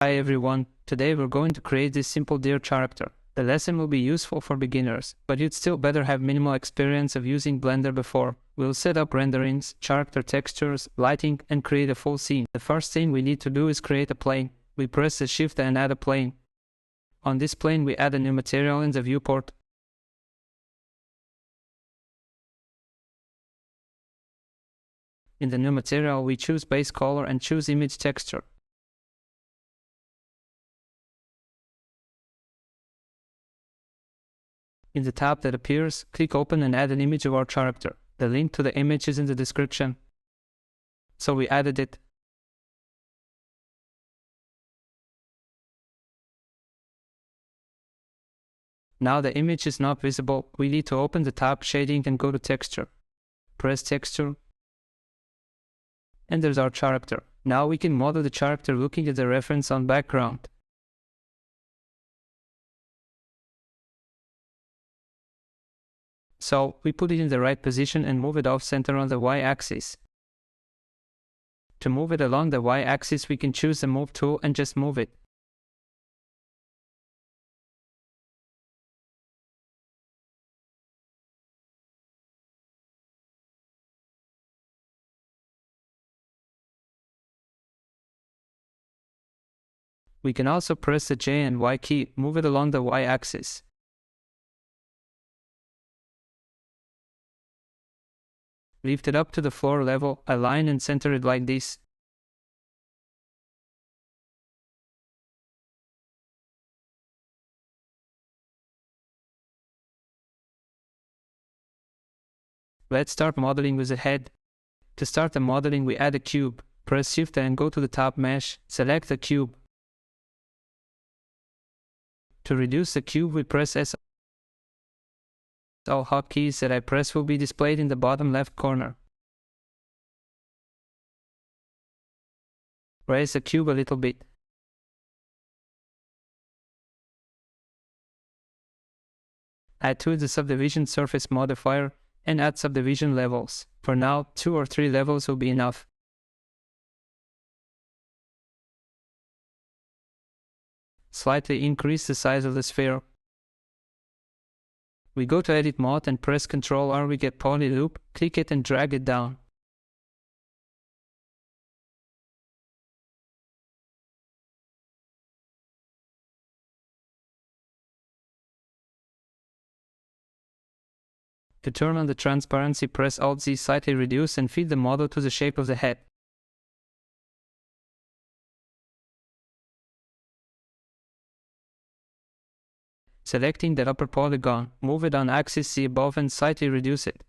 Hi everyone, today we're going to create this simple deer character. The lesson will be useful for beginners, but you'd still better have minimal experience of using Blender before. We'll set up renderings, character textures, lighting, and create a full scene. The first thing we need to do is create a plane. We press the shift and add a plane. On this plane we add a new material in the viewport. In the new material we choose base color and choose image texture. In the tab that appears, click open and add an image of our character. The link to the image is in the description. So we added it. Now the image is not visible. We need to open the tab shading and go to texture. Press texture. And there's our character. Now we can model the character looking at the reference on background. So we put it in the right position and move it off center on the y-axis. To move it along the y-axis we can choose the move tool and just move it. We can also press the J and Y key, move it along the y-axis. Lift it up to the floor level, align and center it like this. Let's start modeling with the head. To start the modeling we add a cube. Press Shift and go to the top mesh, select the cube. To reduce the cube we press S. All hotkeys that I press will be displayed in the bottom left corner. Raise the cube a little bit. Add to the subdivision surface modifier and add subdivision levels. For now, 2 or 3 levels will be enough. Slightly increase the size of the sphere. We go to Edit Mode and press Ctrl R, we get Poly Loop, click it and drag it down. To turn on the transparency, press Alt-Z, slightly reduce and feed the model to the shape of the head. Selecting that upper polygon, move it on axis C above and slightly reduce it.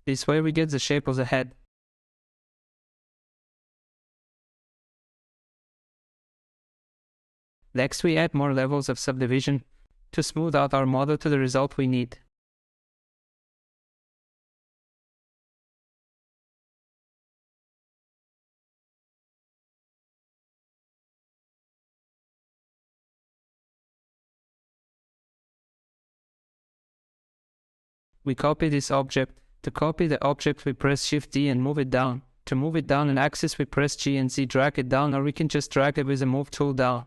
This way we get the shape of the head. Next we add more levels of subdivision to smooth out our model to the result we need. We copy this object. To copy the object we press Shift D and move it down. To move it down an axis we press G and Z, drag it down, or we can just drag it with the move tool down.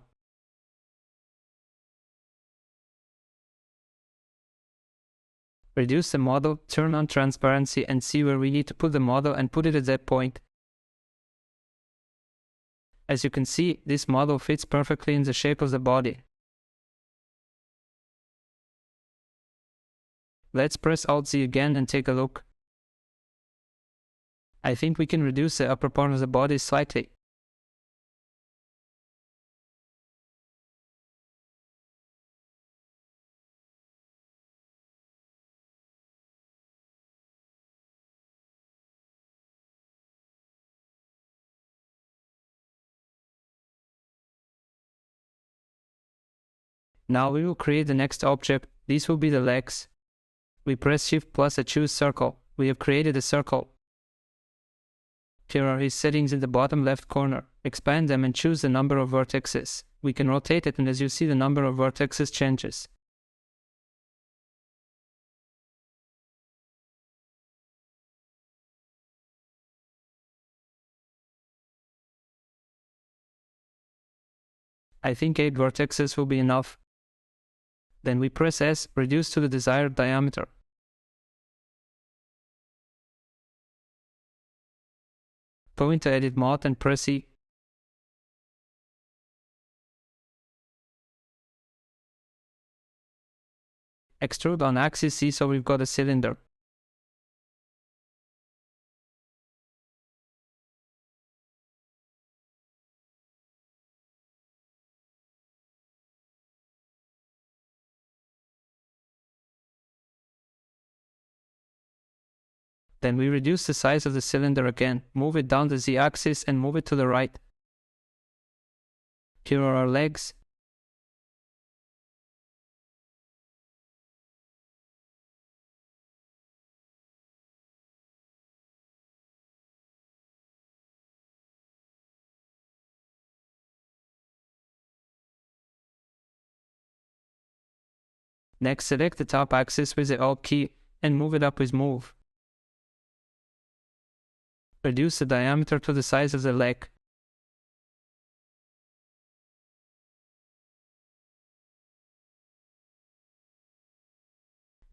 Reduce the model, turn on transparency and see where we need to put the model and put it at that point. As you can see, this model fits perfectly in the shape of the body. Let's press Alt-Z again and take a look. I think we can reduce the upper part of the body slightly. Now we will create the next object. These will be the legs. We press Shift plus and choose Circle. We have created a circle. Here are his settings in the bottom left corner. Expand them and choose the number of vertices. We can rotate it and as you see the number of vertices changes. I think 8 vertices will be enough. Then we press S, reduce to the desired diameter. Go into Edit Mode and press E. Extrude on axis C so we've got a cylinder. Then we reduce the size of the cylinder again, move it down the Z-axis and move it to the right. Here are our legs. Next, select the top axis with the Alt key and move it up with Move. Reduce the diameter to the size of the leg.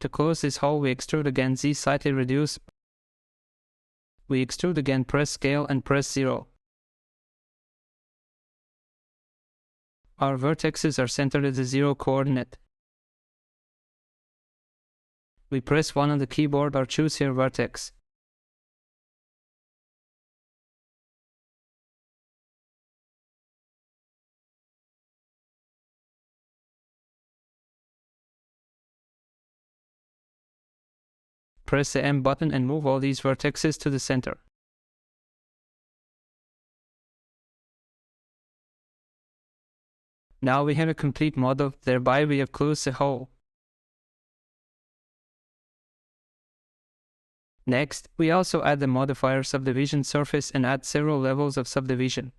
To close this hole, we extrude again Z, slightly reduce. We extrude again, press Scale and press 0. Our vertices are centered at the 0 coordinate. We press 1 on the keyboard or choose here vertex. Press the M button and move all these vertices to the center. Now we have a complete model, thereby we have closed the hole. Next, we also add the modifier subdivision surface and add several levels of subdivision.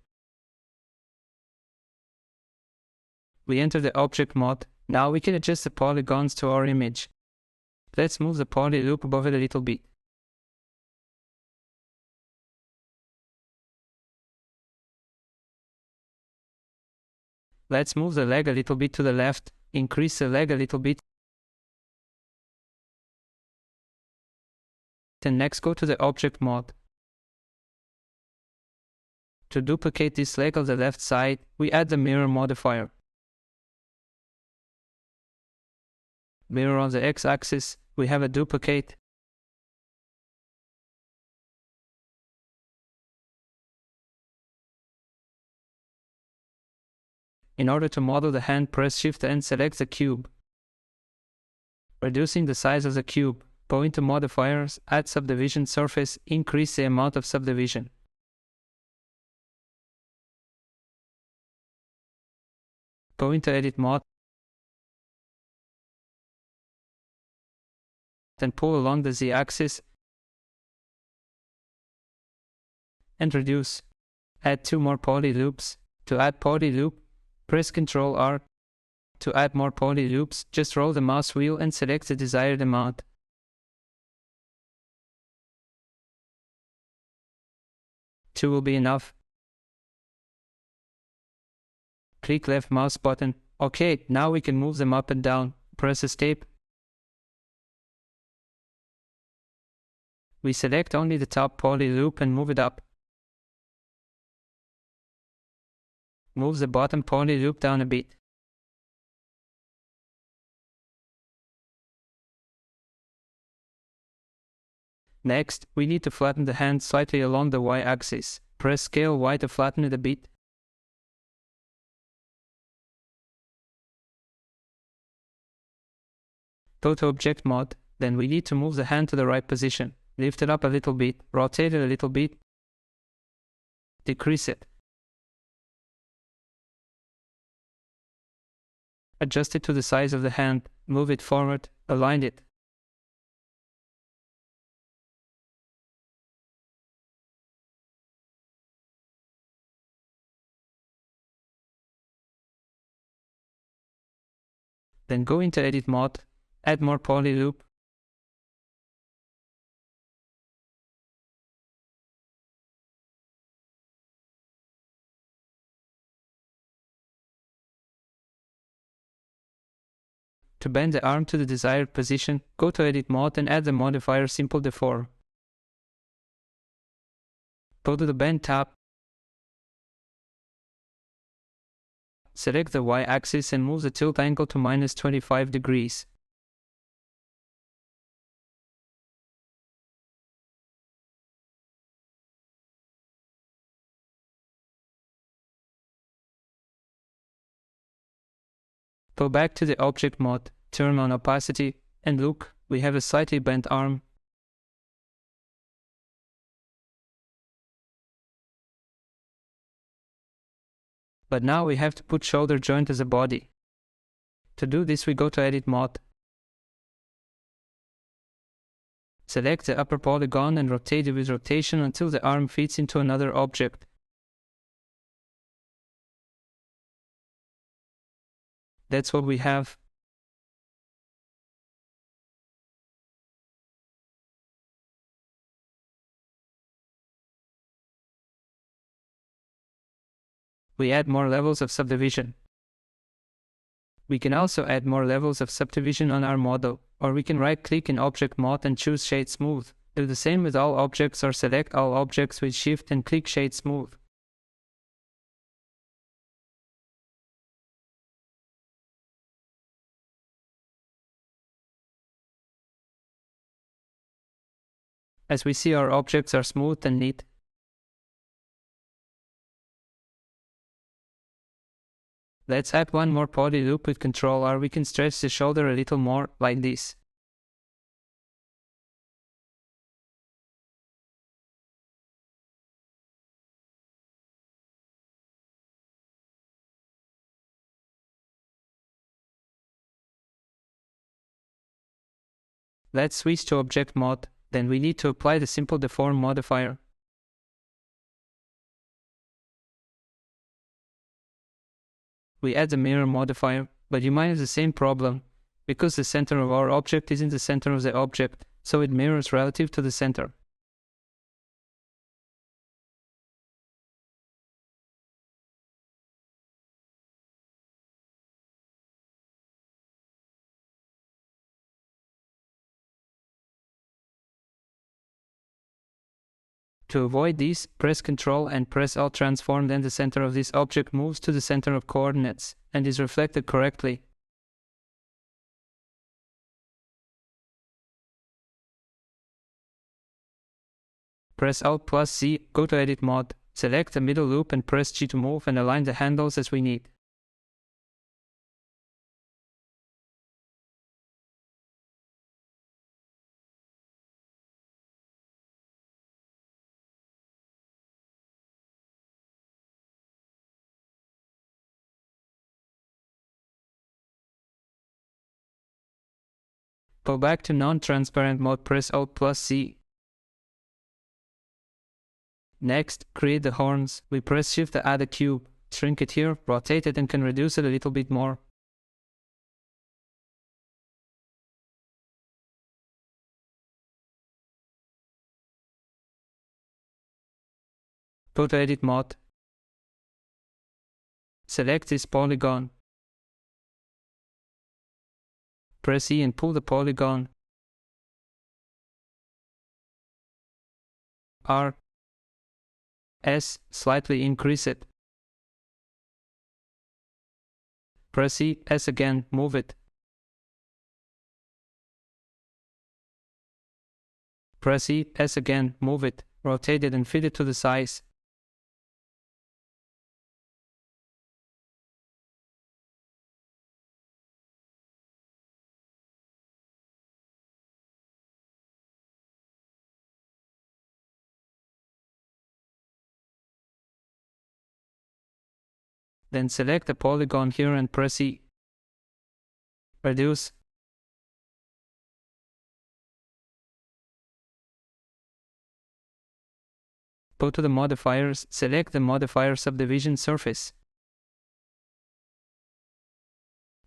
We enter the object mode. Now we can adjust the polygons to our image. Let's move the poly loop above it a little bit. Let's move the leg a little bit to the left, increase the leg a little bit. Then next go to the object mode. To duplicate this leg on the left side, we add the mirror modifier. Mirror on the x-axis, we have a duplicate. In order to model the hand, press Shift and select the cube. Reducing the size of the cube, go into modifiers, add subdivision surface, increase the amount of subdivision. Go into Edit Mode. Then pull along the Z-axis and reduce. Add 2 more poly loops. To add poly loop, press Ctrl R. To add more poly loops, just roll the mouse wheel and select the desired amount. Two will be enough. Click left mouse button. OK, now we can move them up and down. Press Escape. We select only the top poly loop and move it up. Move the bottom poly loop down a bit. Next, we need to flatten the hand slightly along the Y-axis. Press Scale Y to flatten it a bit. Go to Object Mode, then we need to move the hand to the right position. Lift it up a little bit, rotate it a little bit, decrease it. Adjust it to the size of the hand, move it forward, align it. Then go into Edit Mode, add more poly loop. To bend the arm to the desired position, go to Edit Mode and add the modifier Simple Deform. Go to the Bend tab, select the Y-axis and move the tilt angle to -25 degrees. Go back to the Object mode, turn on Opacity, and look, we have a slightly bent arm. But now we have to put shoulder joint as a body. To do this, we go to Edit Mode. Select the upper polygon and rotate it with rotation until the arm fits into another object. That's what we have. We add more levels of subdivision. We can also add more levels of subdivision on our model, or we can right-click in Object Mode and choose Shade Smooth. Do the same with all objects or select all objects with Shift and click Shade Smooth. As we see, our objects are smooth and neat. Let's add one more poly loop with Ctrl R. We can stretch the shoulder a little more, like this. Let's switch to Object Mode, then we need to apply the Simple Deform modifier. We add the mirror modifier, but you might have the same problem, because the center of our object is in the center of the object, so it mirrors relative to the center. To avoid this, press Ctrl and press Alt Transform, then the center of this object moves to the center of coordinates and is reflected correctly. Press Alt plus C, go to Edit Mode, select the middle loop and press G to move and align the handles as we need. Go back to non-transparent mode, press Alt plus C. Next, create the horns. We press Shift to add a cube, shrink it here, rotate it and can reduce it a little bit more. Go to Edit Mode. Select this polygon. Press E and pull the polygon. R, S, slightly increase it. Press E, S again, move it. Press E, S again, move it, rotate it and fit it to the size. Then select the polygon here and press E. Reduce. Go to the modifiers, select the modifier subdivision surface.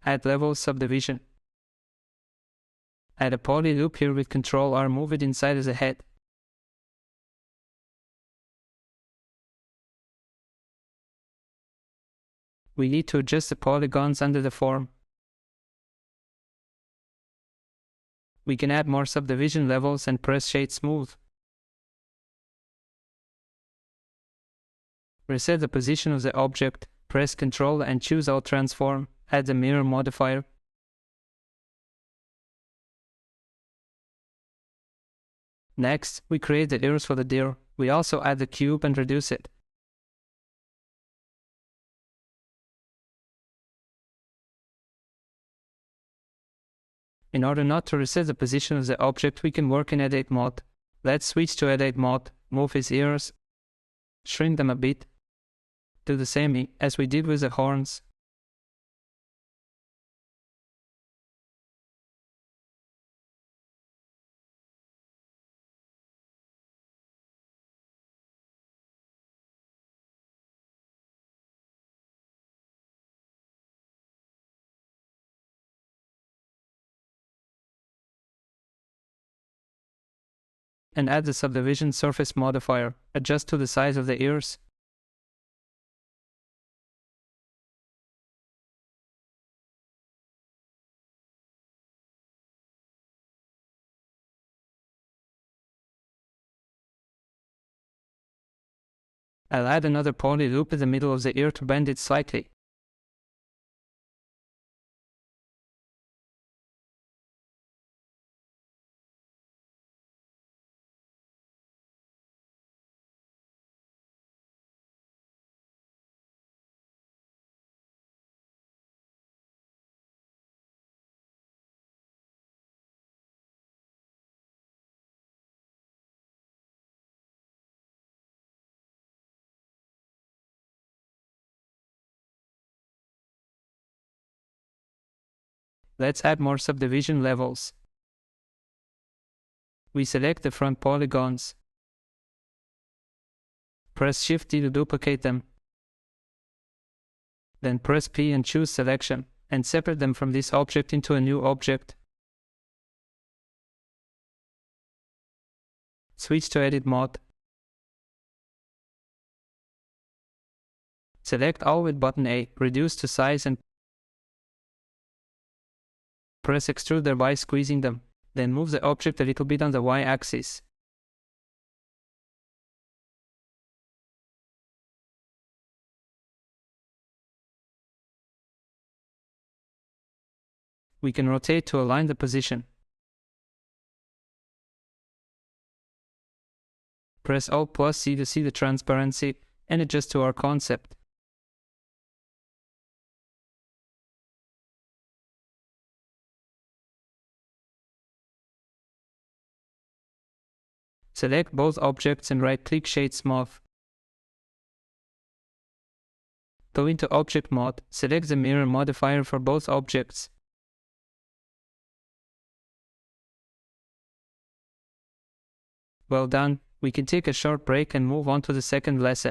Add level subdivision. Add a poly loop here with Ctrl R, move it inside as a head. We need to adjust the polygons under the form. we can add more subdivision levels and press Shade Smooth. Reset the position of the object, press Ctrl and choose Alt Transform, add the mirror modifier. Next, we create the ears for the deer. We also add the cube and reduce it. In order not to reset the position of the object, we can work in Edit Mode. Let's switch to Edit Mode, move his ears, shrink them a bit. Do the same as we did with the horns. And add the subdivision surface modifier. Adjust to the size of the ears. I'll add another poly loop in the middle of the ear to bend it slightly. Let's add more subdivision levels. We select the front polygons. Press Shift-D to duplicate them. Then press P and choose Selection, and separate them from this object into a new object. Switch to Edit Mode. Select all with button A, reduce to size and press Extrude thereby squeezing them. Then move the object a little bit on the Y-axis. We can rotate to align the position. Press Alt+C to see the transparency and adjust to our concept. Select both objects and right-click Shade Smooth. Go into Object Mode, select the mirror modifier for both objects. Well done, we can take a short break and move on to the second lesson.